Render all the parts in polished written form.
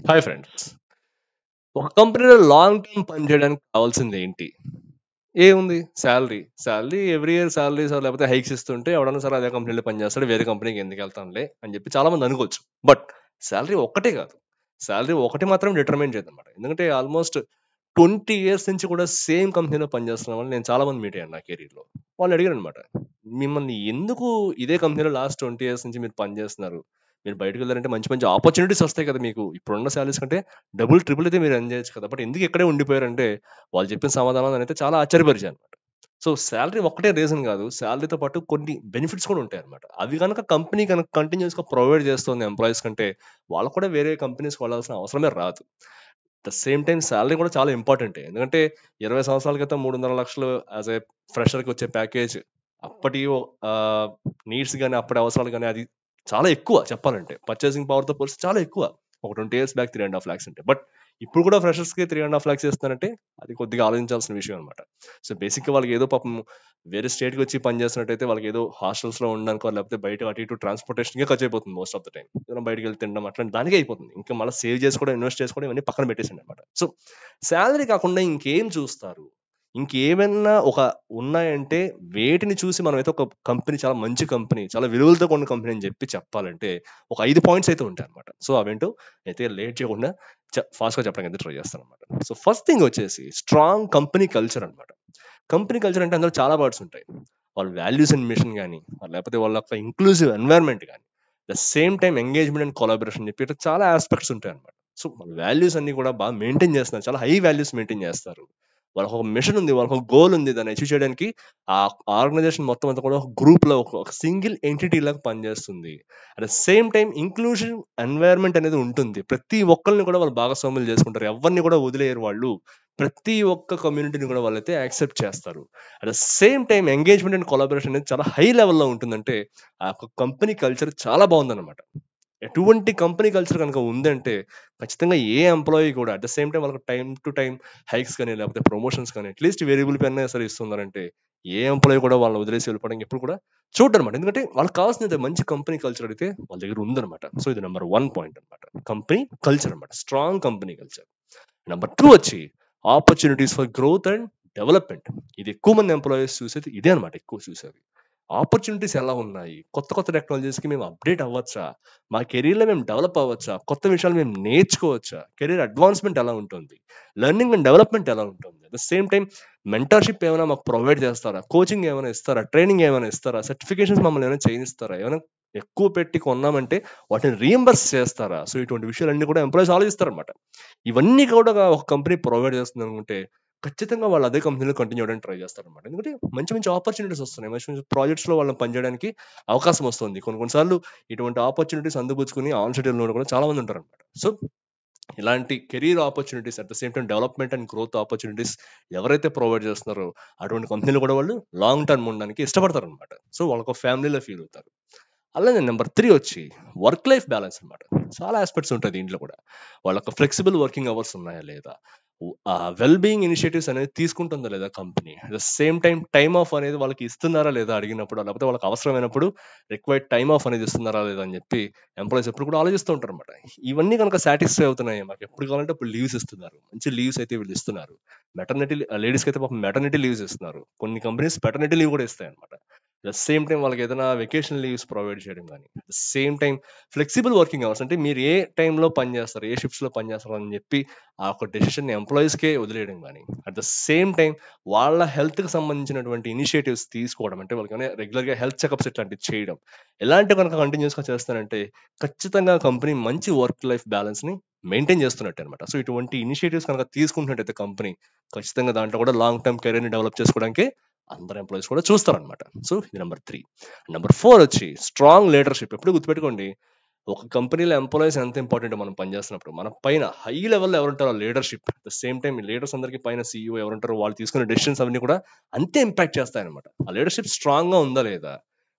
Hi friends. ఒక కంపెనీలో long term పనిచేయడానికి కావాల్సింది ఏంటి? ఏముంది? Salary. Salary every year salaries లేకపోతే హైక్స్ ఇస్తుంటే ఎవడన్నా సరే అదే కంపెనీలో పనిచేస్తాడు. వేరే కంపెనీకి ఎందుకెళ్తాంలే అని చెప్పి చాలా మంది అనుకోవచ్చు. బట్ సాలరీ ఒక్కటే కాదు. సాలరీ ఒకటి మాత్రం డిటర్మైన్ చేయదనమాట. ఎందుకంటే ఆల్మోస్ట్ 20 ఇయర్స్ నుంచి కూడా సేమ్ కంపెనీలో పనిచేస్తున్న వాళ్ళని నేను చాలా మంది మీట్ అయ్యాను నా కెరీర్‌లో. వాళ్ళు అడిగారనమాట. మిమ్మల్ని ఎందుకు ఇదే కంపెనీలో లాస్ట్ 20 ఇయర్స్ నుంచి మీరు పనిచేస్తున్నారు? మీరు బయటికెళ్లారంటే మంచి మంచి ఆపర్చునిటీస్ వస్తాయి కదా మీకు. ఇప్పుడున్న సాలరీస్ కంటే డబుల్, ట్రిపుల్ అయితే మీరు ఎర్న్ చేయొచ్చు కదా! బట్ ఎందుకు ఇక్కడే ఉండిపోయారంటే వాళ్ళు చెప్పిన సమాధానం నన్నయితే చాలా ఆశ్చర్యపరిచాయనమాట. సో, సాలరీ ఒక్కటే రీజన్ గాదు. సాలరీతో పాటు కొన్ని బెనిఫిట్స్ కూడా ఉంటాయనమాట. అవి గనక కంపెనీ గనక కంటిన్యూయస్‌గా ప్రొవైడ్ చేస్తుంది ఎంప్లాయీస్ కంటే, వాళ్ళు కూడా వేరే కంపెనీస్‌కి వెళ్ళాల్సిన అవసరమే రాదు. ద సేమ్ టైమ్ సాలరీ కూడా చాలా ఇంపార్టెంటే. ఎందుకంటే 20 సంవత్సరాల క్రితం 3,00,000 యాస్ ఎ ఫ్రెషర్‌కొచ్చే ప్యాకేజ్ అప్పటి నీడ్స్ గాని, అప్పటి అవసరాలు గాని అది చాలా ఎక్కువ చెప్పాలంటే. పర్చేసింగ్ పవర్‌తో పోలిస్తే చాలా ఎక్కువ. ఒక 20 ఇయర్స్ బ్యాక్ 3,50,000 అంటే. బట్ ఇప్పుడు కూడా ఫ్రెషర్స్‌కి 3,50,000 ఇస్తున్నారంటే అది కొద్దిగా ఆలోచించాల్సిన విషయం అనమాట. సో, బేసిక్‌గా వాళ్ళకేదో పాపం వేరే స్టేట్‌కొచ్చి పని చేస్తున్నట్టయితే వాళ్ళకేదో హాస్టల్స్‌లో ఉండడానికో, లేకపోతే బయట అటు ఇటు ట్రాన్స్‌పోర్టేషన్‌కే ఖర్చయిపోతుంది మోస్ట్ ఆఫ్ ద టైమ్. ఏదైనా బయటికెళ్ళి తినడం అట్లాంటి దానికే అయిపోతుంది. ఇంకా మళ్ళా సేవ్ చేసుకోవడం, ఇన్వెస్ట్ చేసుకోవడం ఇవన్నీ పక్కన పెట్టేసేయండనమాట. సో, సాలరీ కాకుండా ఇంకేం చూస్తారు? ఇంకేమన్నా ఉన్నాయంటే వేటిని చూసి మనమైతే ఒక కంపెనీ చాలా మంచి కంపెనీ, చాలా విలువలతో కూడిన కంపెనీ అని చెప్పాలంటే ఒక 5 పాయింట్స్ అయితే ఉంటాయన్నమాట. సో, అవేంటో అయితే లేట్ చేయకుండా ఫాస్ట్‌గా చెప్పడానికైతే ట్రై చేస్తానన్నమాట. సో, ఫస్ట్ థింగ్ వచ్చేసి స్ట్రాంగ్ కంపెనీ కల్చర్ అన్నమాట. కంపెనీ కల్చర్ అంటే అందులో చాలా పార్ట్స్ ఉంటాయి. వాళ్ళ వాల్యూస్ అండ్ మిషన్ గాని, లేకపోతే వాళ్ళ యొక్క ఇంక్లూజివ్ ఎన్వైర్న్మెంట్ గాని, the same time engagement and collaboration చెప్పి ఇట్లా చాలా యాస్పెక్ట్స్ ఉంటాయన్నమాట. సో, వాళ్ళ వాల్యూస్ అన్నీ కూడా బాగా మెయింటైన్ చేస్తున్నారు. చాలా హై వాల్యూస్ మెయింటైన్ చేస్తారు. వాళ్ళకొక మిషన్ ఉంది. వాళ్ళకొక గోల్ ఉంది. దాన్ని అచీవ్ చేయడానికి ఆ ఆర్గనైజేషన్ మొత్తం అంతా కూడా ఒక గ్రూప్‌లో ఒక సింగిల్ ఎంటిటీ లాగా పనిచేస్తుంది. At the same time inclusive environment అనేది ఉంటుంది. ప్రతి ఒక్కళ్ళని కూడా వాళ్ళు భాగస్వాములు చేసుకుంటారు. ఎవరిని కూడా వదిలేయరు వాళ్ళు. ప్రతి ఒక్క కమ్యూనిటీని కూడా వాళ్ళైతే యాక్సెప్ట్ చేస్తారు. At the same time engagement and collaboration అనేది చాలా హై లెవెల్‌లో ఉంటుందంటే, ఆ యొక్క కంపెనీ కల్చర్ చాలా బావుందన్నమాట. ఎటువంటి కంపెనీ కల్చర్ గనక ఉందంటే, ఖచ్చితంగా ఏ ఎంప్లాయీ కూడా అట్ ద సేమ్ టైమ్ వాళ్ళకి టైమ్ టు టైమ్ హైక్స్ గాని, లేకపోతే ప్రమోషన్స్ కానీ, అట్‌లీస్ట్ వేరియబుల్ పే అన్నా సరే ఇస్తున్నారంటే, ఏ ఎంప్లాయీ కూడా వాళ్ళని వదిలేసి వెళ్ళిపోవడానికి ఎప్పుడు కూడా చూడరనమాట. ఎందుకంటే వాళ్ళకి కావాల్సింది మంచి కంపెనీ కల్చర్ అయితే వాళ్ళ దగ్గర ఉందనమాట. సో, ఇది నంబర్ 1 పాయింట్ అనమాట. కంపెనీ కల్చర్ అనమాట. Strong company culture. నంబర్ 2 వచ్చి opportunities for growth and development. ఇది ఎక్కువ మంది ఎంప్లాయీస్ చూసేది ఇదే అనమాట ఎక్కువ చూసేది. ఆపర్చునిటీస్ ఎలా ఉన్నాయి? కొత్త కొత్త టెక్నాలజీస్‌కి మేము అప్‌డేట్ అవ్వచ్చా? మా కెరియర్‌లో మేము డెవలప్ అవ్వచ్చా? కొత్త విషయాలు మేము నేర్చుకోవచ్చా? కెరియర్ అడ్వాన్స్‌మెంట్ ఎలా ఉంటుంది? లెర్నింగ్ అండ్ డెవలప్‌మెంట్ ఎలా ఉంటుంది? At the same time mentorship ఏమైనా మాకు ప్రొవైడ్ చేస్తారా? కోచింగ్ ఏమైనా ఇస్తారా? ట్రైనింగ్ ఏమైనా ఇస్తారా? సర్టిఫికేషన్స్ మమ్మల్ని ఏమైనా చేయిస్తారా? ఏమైనా ఎక్కువ పెట్టి కొన్నామంటే వాటిని రీయింబర్స్ చేస్తారా? సో, ఇటువంటి విషయాలన్నీ కూడా ఎంప్లాయీస్ ఆలోచిస్తారనమాట. ఇవన్నీ కూడా ఒక కంపెనీ ప్రొవైడ్ చేస్తుందనుకుంటే, ఖచ్చితంగా వాళ్ళు అదే కంపెనీలో కంటిన్యూ అవ్వడానికి ట్రై చేస్తారనమాట. ఎందుకంటే మంచి మంచి ఆపర్చునిటీస్ వస్తున్నాయి. మంచి మంచి ప్రాజెక్ట్స్‌లో వాళ్ళని పనిచేయడానికి అవకాశం వస్తుంది. కొన్ని కొన్ని సార్లు ఇటువంటి ఆపర్చునిటీస్ అందిపుచ్చుకొని ఆన్ సైడ్ ఎళ్ళినోళ్ళు కూడా చాలా మంది ఉంటారనమాట. సో, ఇలాంటి career opportunities at the same time development and growth opportunities ఎవరైతే ప్రొవైడ్ చేస్తున్నారో, అటువంటి కంపెనీలో కూడా వాళ్ళు లాంగ్ టర్మ్ ఉండడానికి ఇష్టపడతారనమాట. సో, వాళ్ళొక ఫ్యామిలీ‌లా ఫీల్ అవుతారు. అలానే నంబర్ 3 వచ్చి వర్క్ లైఫ్ బ్యాలన్స్ అన్నమాట. చాలా యాస్పెక్ట్స్ ఉంటాయి దీంట్లో కూడా. వాళ్ళకి ఫ్లెక్సిబుల్ వర్కింగ్ అవర్స్ ఉన్నాయా లేదా? వెల్ బీయింగ్ ఇనిషియేటివ్స్ అనేది తీసుకుంటుందా లేదా company? At the same time time of అనేది వాళ్ళకి ఇస్తున్నారా లేదా అడిగినప్పుడు, లేకపోతే వాళ్ళకి అవసరమైనప్పుడు రిక్వైర్డ్ టైమ్ ఆఫ్ అనేది ఇస్తున్నారా లేదా అని చెప్పి ఎంప్లాయీస్ ఎప్పుడు కూడా ఆలోచిస్తూ ఉంటారన్నమాట. ఇవన్నీ గనుక సాటిస్ఫై అవుతున్నాయి. మాకు ఎప్పుడు కావాలంటే అప్పుడు లీవ్స్ ఇస్తున్నారు. మంచి లీవ్స్ అయితే వీళ్ళు ఇస్తున్నారు. మెటర్నిటీ లేడీస్‌కి అయితే పాపం మెటర్నిటీ లీవ్స్ ఇస్తున్నారు. కొన్ని కంపెనీస్ పెటర్నిటీ లీవ్ కూడా ఇస్తాయన్నమాట. ద సేమ్ టైమ్ వాళ్ళకేదైనా వెకేషన్ లీవ్స్ ప్రొవైడ్ చేయడం గాని, the same time flexible working hours అంటే మీరు ఏ టైమ్‌లో పని చేస్తారు, ఏ షిఫ్ట్స్‌లో పని చేస్తారు అని చెప్పి ఆ ఒక డెసిషన్‌ని ఎంప్లాయీస్‌కే వదిలేయడం గాని, అట్ ద సేమ్ టైమ్ వాళ్ళ హెల్త్‌కి సంబంధించినటువంటి ఇనిషియేటివ్స్ తీసుకోవడం. అంటే వాళ్ళకేమైనా రెగ్యులర్‌గా హెల్త్ చెకప్స్ ఇట్లాంటివి చేయడం. ఇలాంటివి గనుక కంటిన్యూయస్‌గా చేస్తారంటే ఖచ్చితంగా కంపెనీ మంచి వర్క్ లైఫ్ బ్యాలన్స్‌ని మెయింటైన్ చేస్తున్నట్టే అనమాట. సో, ఇటువంటి ఇనిషియేటివ్స్ కనుక తీసుకుంటున్నట్టయితే కంపెనీ ఖచ్చితంగా దాంట్లో కూడా లాంగ్ టర్మ్ కెరియర్‌ని డెవలప్ చేసుకోవడానికి అందరు ఎంప్లాయీస్ కూడా చూస్తారనమాట. సో, ఇది నంబర్ 3. నంబర్ 4 వచ్చి స్ట్రాంగ్ లీడర్‌షిప్. ఎప్పుడు గుర్తుపెట్టుకోండి. ఒక కంపెనీలో ఎంప్లాయీస్ ఎంత ఇంపార్టెంటో మనం పనిచేస్తున్నప్పుడు, మన పైన హై లెవెల్‌లో ఎవరుంటారో leadership. At the same time leaders అందరికి పైన సీఈఓ ఎవరుంటారో వాళ్ళు తీసుకునే డెసిషన్స్ అవన్నీ కూడా అంతే ఇంపాక్ట్ చేస్తాయన్నమాట. ఆ లీడర్‌షిప్ స్ట్రాంగ్‌గా ఉందా లేదా?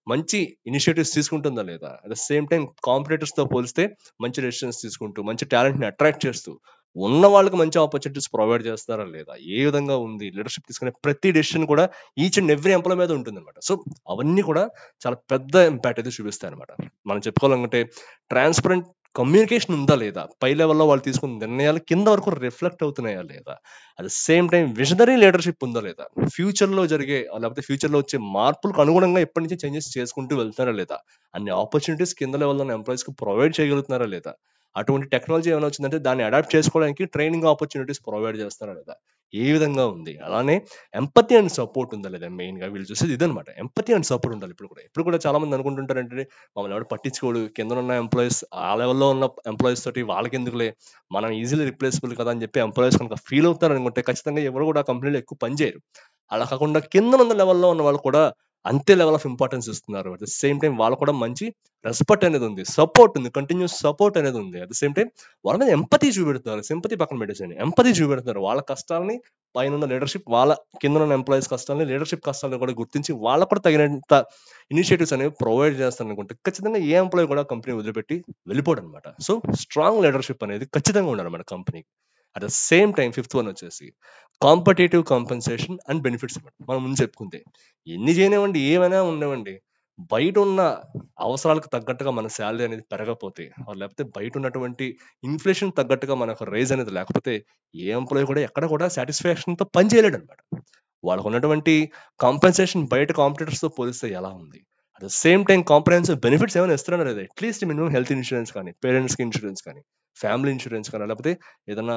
మంచి ఇనిషియేటివ్స్ తీసుకుంటుందా లేదా? అట్ ద సేమ్ టైమ్ కాంపిటీటర్స్‌తో పోలిస్తే మంచి డెసిషన్స్ తీసుకుంటూ, మంచి టాలెంట్‌ని అట్రాక్ట్ చేస్తూ, ఉన్న వాళ్ళకి మంచి ఆపర్చునిటీస్ ప్రొవైడ్ చేస్తున్నారా లేదా? ఏ విధంగా ఉంది? లీడర్‌షిప్ తీసుకునే ప్రతి డెసిషన్ కూడా ఈచ్ అండ్ ఎవ్రీ ఎంప్లాయీ మీద ఉంటుందన్నమాట. సో, అవన్నీ కూడా చాలా పెద్ద ఇంపాక్ట్ అయితే చూపిస్తాయన్నమాట. మనం చెప్పుకోవాలనుకుంటే ట్రాన్స్‌పరెంట్ కమ్యూనికేషన్ ఉందా లేదా, పై లెవెల్లో వాళ్ళు తీసుకున్న నిర్ణయాలు కింద వరకు రిఫ్లెక్ట్ అవుతున్నాయా లేదా, at the same time visionary leadership ఉందా లేదా, ఫ్యూచర్లో జరిగే లేకపోతే ఫ్యూచర్లో వచ్చే మార్పులకు అనుగుణంగా ఎప్పటి నుంచి చేంజెస్ చేసుకుంటూ వెళ్తున్నారా లేదా, అన్ని ఆపర్చునిటీస్ కింద లెవెల్లో ఉన్న ఎంప్లాయీస్కి ప్రొవైడ్ చేయగలుగుతున్నారా లేదా, అటువంటి టెక్నాలజీ ఏమైనా వచ్చిందంటే దాన్ని అడాప్ట్ చేసుకోవడానికి ట్రైనింగ్ ఆపర్చునిటీస్ ప్రొవైడ్ చేస్తారా లేదా, ఏ విధంగా ఉంది. అలానే ఎంపతి అండ్ సపోర్ట్ ఉందా లేదా, మెయిన్గా వీళ్ళు చూసేది ఇదనమాట. ఎంపతి అండ్ సపోర్ట్ ఉండాలి. ఇప్పుడు కూడా చాలా మంది అనుకుంటుంటారంటే మమ్మల్ని ఎవరు పట్టించుకోడు, కింద ఉన్న ఎంప్లాయీస్ ఆ లెవెల్లో ఉన్న ఎంప్లాయీస్ తోటి వాళ్ళకి ఎందుకులే, మనం ఈజీలీ రిప్లేసబుల్ కదా అని చెప్పి ఎంప్లాయీస్ కనుక ఫీల్ అవుతారు అనుకుంటే ఖచ్చితంగా ఎవరు కూడా కంపెనీలో ఎక్కువ పని చేయరు. అలా కాకుండా కింద ఉన్న లెవెల్లో ఉన్న వాళ్ళు కూడా అంతే లెవెల్ ఆఫ్ ఇంపార్టెన్స్ ఇస్తున్నారు. అట్ ద సేమ్ టైం వాళ్ళు కూడా మంచి రెస్పెక్ట్ అనేది ఉంది, సపోర్ట్ ఉంది, కంటిన్యూస్ సపోర్ట్ అనేది ఉంది. అట్ ద సేమ్ టైం వాళ్ళ మీద ఎంపతి చూపెడుతున్నారు. సింపతి పక్కన పెట్టేసండి, ఎంపతి చూపెడుతున్నారు. వాళ్ళ కష్టాలని పైన ఉన్న లీడర్షిప్, వాళ్ళ కింద ఉన్న ఎంప్లాయీస్ కష్టాలని, లీడర్షిప్ కష్టాలను కూడా గుర్తించి వాళ్ళకు కూడా తగినంత ఇనిషియేటివ్స్ అనేవి ప్రొవైడ్ చేస్తారనుకుంటే ఖచ్చితంగా ఏ ఎంప్లాయీ కూడా కంపెనీ వదిలిపెట్టి వెళ్ళిపోవడం అనమాట. సో స్ట్రాంగ్ లీడర్షిప్ అనేది ఖచ్చితంగా ఉండాలన్నమాట కంపెనీకి. At the same time fifth one వచ్చేసి కాంపిటేటివ్ కాంపెన్సేషన్ అండ్ బెనిఫిట్స్ అనమాట. మనం ముందు చెప్పుకుంటే ఎన్ని చేయనివ్వండి, ఏమైనా ఉండవండి, బయట ఉన్న అవసరాలకు తగ్గట్టుగా మన శాలరీ అనేది పెరగకపోతే, లేకపోతే బయట ఉన్నటువంటి ఇన్ఫ్లేషన్ తగ్గట్టుగా మనకు రైజ్ అనేది లేకపోతే ఏ ఎంప్లాయీ కూడా ఎక్కడ కూడా సాటిస్ఫాక్షన్తో పని చేయలేడు అనమాట. వాళ్ళకు ఉన్నటువంటి కాంపెన్సేషన్ బయట కాంపిటీటర్స్తో పోలిస్తే ఎలా ఉంది, at the same time comprehensive benefits ఏమైనా ఇస్తున్నారా లేదా, అట్లీస్ట్ మినిమం హెల్త్ ఇన్సూరెన్స్ కానీ, పేరెంట్స్కి ఇన్సూరెన్స్ కానీ, ఫ్యామిలీ ఇన్సూరెన్స్ కానీ, లేకపోతే ఏదైనా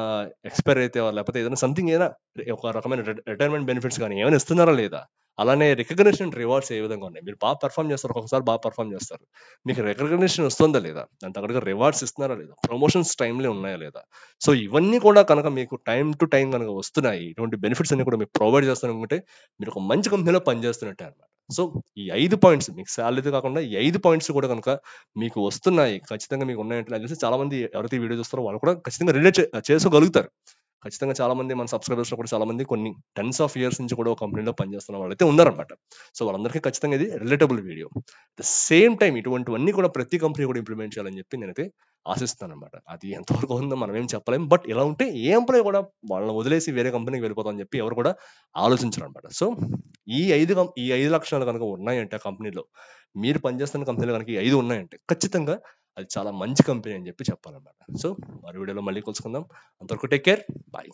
ఎక్స్పైర్ అయితే లేకపోతే ఏదైనా సంథింగ్ ఏదైనా ఒక రకమైన రిటైర్మెంట్ బెనిఫిట్స్ కానీ ఏమైనా ఇస్తున్నారా లేదా. అలానే రికగ్నిషన్ రివార్డ్స్ ఏ విధంగా ఉన్నాయి, మీరు బాగా పర్ఫామ్ చేస్తారు, ఒక్కొక్కసారి బాగా పర్ఫామ్ చేస్తారు, మీకు రికగ్నిషన్ వస్తుందా లేదా, దాని తగ్గట్టుగా రివార్డ్స్ ఇస్తున్నారా లేదా, ప్రమోషన్స్ టైంలో ఉన్నాయా లేదా. సో ఇవన్నీ కూడా కనుక మీకు టైం టు టైం కనుక వస్తున్నాయి, ఇటువంటి బెనిఫిట్స్ అన్ని కూడా మీకు ప్రొవైడ్ చేస్తారనుకుంటే మీరు ఒక మంచి కంపెనీలో పనిచేస్తున్నట్టే అనమాట. సో ఈ 5 పాయింట్స్ మీకు శాలరీతో కాకుండా ఈ 5 పాయింట్స్ కూడా కనుక మీకు వస్తున్నాయి, ఖచ్చితంగా మీకు ఉన్నాయంటే నాకు తెలిసి చాలా మంది ఎవరైతే ఈ వీడియో చూస్తారో వాళ్ళు కూడా ఖచ్చితంగా రిలేట్ చేసుకోగలుగుతారు. ఖచ్చితంగా చాలా మంది మన సబ్స్క్రైబర్స్ లో కూడా చాలా మంది కొన్ని టెన్స్ ఆఫ్ ఇయర్స్ నుంచి కూడా ఒక కంపెనీలో పనిచేస్తున్న వాళ్ళైతే ఉన్నారనమాట. సో వాళ్ళందరికీ ఖచ్చితంగా ఇది relatable video. The same time ఇటువంటివన్నీ కూడా ప్రతి కంపెనీ కూడా ఇంప్లిమెంట్ చేయాలని చెప్పి నేనైతే ఆశిస్తాను అనమాట. అది ఎంతవరకు ఉందో మనం ఏం చెప్పలేం, బట్ ఇలా ఉంటే ఏ ఎంప్లాయీ కూడా వాళ్ళని వదిలేసి వేరే కంపెనీకి వెళ్ళిపోతామని చెప్పి ఎవరు కూడా ఆలోచించరు అనమాట. సో ఈ ఐదు లక్షణాలు కనుక ఉన్నాయంటే ఆ కంపెనీలో, మీరు పనిచేస్తున్న కంపెనీలో కనుక ఈ 5 ఉన్నాయంటే ఖచ్చితంగా అది చాలా మంచి కంపెనీ అని చెప్పి చెప్పాలన్నమాట. సో మరో వీడియోలో మళ్ళీ కలుసుకుందాం. అంతవరకు టేక్ కేర్, బాయ్.